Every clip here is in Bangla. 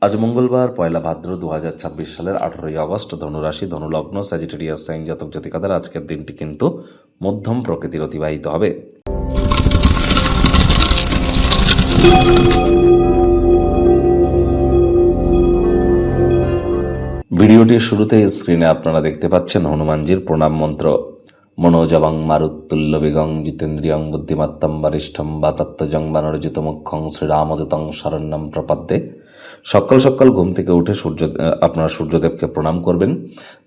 আজ মঙ্গলবার 1 ভাদ্র 2026 সালের 18 আগস্ট। ধনুরাশি, ধনুলগ্ন, স্যাজিটেরিয়াস সাইন জাতক জাতিকাদের আজকের দিনটি কিন্তু মধ্যম প্রকৃতির অতিবাহিত হবে। ভিডিওটির শুরুতে স্ক্রিনে আপনারা দেখতে পাচ্ছেন হনুমানজির প্রণাম মন্ত্র। মনোজবং মারুত্তুল্য বেগং জিতেন্দ্রিয়ং বুদ্ধিমত্তম বরিষ্ঠম বাতত্ত্বজং বানরজিত মুখ্যং শ্রীরামদূতং শরণ্যম প্রপদ্যে। সকাল সকাল ঘুম থেকে উঠে আপনারা সূর্যদেবকে প্রণাম করবেন।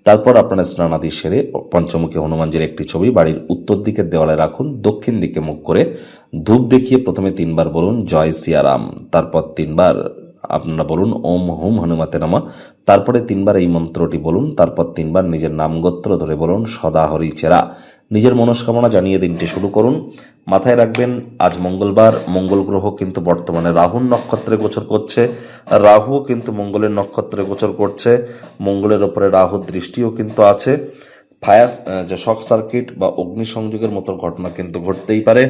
তারপর আপনারা স্নানাদি সেরে পঞ্চমুখী হনুমানজির একটি ছবি বাড়ির উত্তর দিকের দেওয়ালে রাখুন। দক্ষিণ দিকে মুখ করে ধূপ দেখিয়ে প্রথমে 3 বার বলুন জয় সিয়ারাম, তারপর 3 বার আপনারা বলুন ওম হুম হনুমতে নমঃ, তারপরে 3 বার এই মন্ত্রটি বলুন, তারপর 3 বার নিজের নাম গোত্র ধরে বলুন সদা হরি চেরা। নিজের মনস্কামনা জানিয়ে দিনটি শুরু করুন। মাথায় রাখবেন আজ মঙ্গলবার, মঙ্গল গ্রহ কিন্তু বর্তমানে রাহুর নক্ষত্রে গোচর করছে। রাহুও কিন্তু মঙ্গলের নক্ষত্রে গোচর করছে। মঙ্গলের ওপরে রাহুর দৃষ্টিও কিন্তু আছে। ফায়ার যে শর্ট সার্কিট বা অগ্নিসংযোগের মতো ঘটনা কিন্তু ঘটতেই পারে।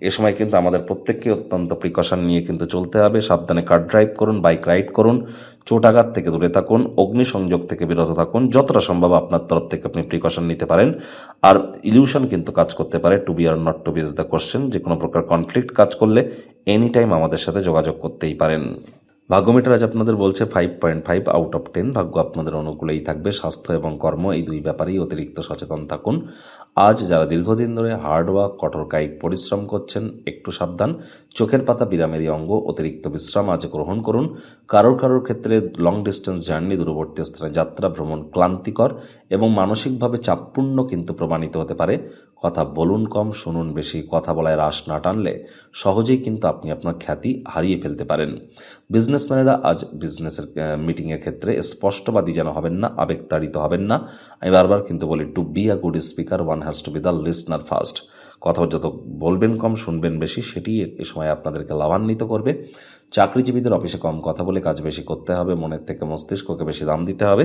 এ সময় কিন্তু আমাদের প্রত্যেককে অত্যন্ত প্রিকশন নিয়ে কিন্তু চলতে হবে। সাবধানে কার ড্রাইভ করুন, বাইক রাইড করুন, চোটাঘাত থেকে দূরে থাকুন, অগ্নিসংযোগ থেকে বিরত থাকুন। যতটা সম্ভব আপনার তরফ থেকে আপনি প্রিকশন নিতে পারেন। আর ইলিউশন কিন্তু কাজ করতে পারে। To be or not to be is the question. যে কোনো প্রকার কনফ্লিক্ট কাজ করলে এনি টাইম আমাদের সাথে যোগাযোগ করতেই পারেন। ভাগ্যমিটার আজ আপনাদের বলছে 5.5 আউট অফ 10। ভাগ্য আপনাদের অনুকূলেই থাকবে। স্বাস্থ্য এবং কর্ম এই দুই ব্যাপারেই অতিরিক্ত সচেতন থাকুন। আজ যারা দীর্ঘদিন ধরে হার্ডওয়ার্ক, কঠোর কায়িক পরিশ্রম করছেন, একটু সাবধান। চোখের পাতা বিরামেরই অঙ্গ, অতিরিক্ত বিশ্রাম আজ গ্রহণ করুন। কারোর ক্ষেত্রে লং ডিস্টেন্স জার্নি, দূরবর্তী স্থানে যাত্রা ভ্রমণ ক্লান্তিকর এবং মানসিকভাবে চাপপূর্ণ কিন্তু প্রমাণিত হতে পারে। কথা বলুন কম, শুনুন বেশি। কথা বলায় রাশ না টানলে সহজেই কিন্তু আপনি আপনার খ্যাতি হারিয়ে ফেলতে পারেন। বিজনেসম্যানেরা আজ বিজনেসের মিটিংয়ের ক্ষেত্রে স্পষ্টবাদী যেন হবেন না, আবেগতাড়িত হবেন না। আমি বারবার কিন্তু বলি, to be a good speaker one has to be the listener first. কথা যত বলবেন কম, শুনবেন বেশি, সেটি এ সময় আপনাদেরকে লাভান্বিত করবে। চাকরিজীবীদের অফিসে কম কথা বলে কাজ বেশি করতে হবে। মনের থেকে মস্তিষ্ককে বেশি দাম দিতে হবে।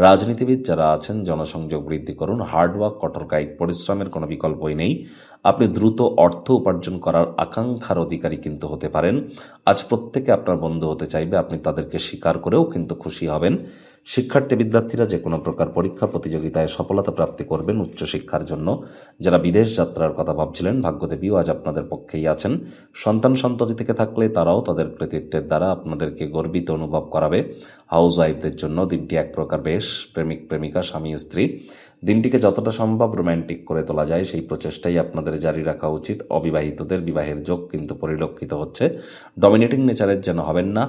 রাজনীতিবিদ যারা আছেন জনসংযোগ বৃদ্ধি করুন। হার্ডওয়ার্ক, কঠোর কায়িক পরিশ্রমের কোনো বিকল্পই নেই। আপনি দ্রুত অর্থ উপার্জন করার আকাঙ্ক্ষার অধিকারী কিন্তু হতে পারেন। আজ প্রত্যেকে আপনার বন্ধু হতে চাইবে, আপনি তাদেরকে স্বীকার করেও কিন্তু খুশি হবেন। শিক্ষার্থী বিদ্যার্থীরা যে কোনো প্রকার পরীক্ষা প্রতিযোগিতায় সফলতা প্রাপ্তি করবেন উচ্চশিক্ষার জন্য। যারা বিদেশ যাত্রার কথা ভাবছিলেন, ভাগ্যদেবীও আজ আপনাদের পক্ষেই আছেন। সন্তান সন্ততি থেকে থাকলে তারাও তাদের কৃতিত্বের দ্বারা আপনাদেরকে গর্বিত অনুভব করাবে। হাউস ওয়াইফদের জন্য দিনটি এক প্রকার বেশ। প্রেমিক প্রেমিকা, স্বামী স্ত্রী দিনটিকে যতটা সম্ভব রোম্যান্টিক করে তোলা যায় সেই প্রচেষ্টাই আপনাদের জারি রাখা উচিত। অবিবাহিতদের বিবাহের যোগ কিন্তু পরিলক্ষিত হচ্ছে। ডমিনেটিং নেচারের যেন হবেন না।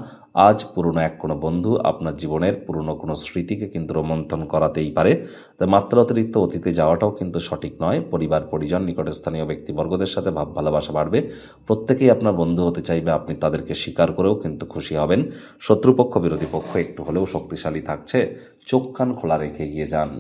আজ পুরনো কোনো বন্ধু আপনার জীবনের পুরনো কোনো স্মৃতিকে কিন্তু রোমন্থন করাতেই পারে। তাই মাত্রা অতিরিক্ত অতীতে যাওয়াটাও কিন্তু সঠিক নয়। পরিবার, পরিজন, নিকটস্থানীয় ব্যক্তিবর্গদের সাথে ভাব ভালোবাসা বাড়বে। প্রত্যেকেই আপনার বন্ধু হতে চাইবে, আপনি তাদেরকে স্বীকার করেও কিন্তু খুশি হবেন। শত্রুপক্ষ, বিরোধী পক্ষ একটু হলেও শক্তিশালী থাকছে। চোখ কান খোলা রেখে এগিয়ে যান।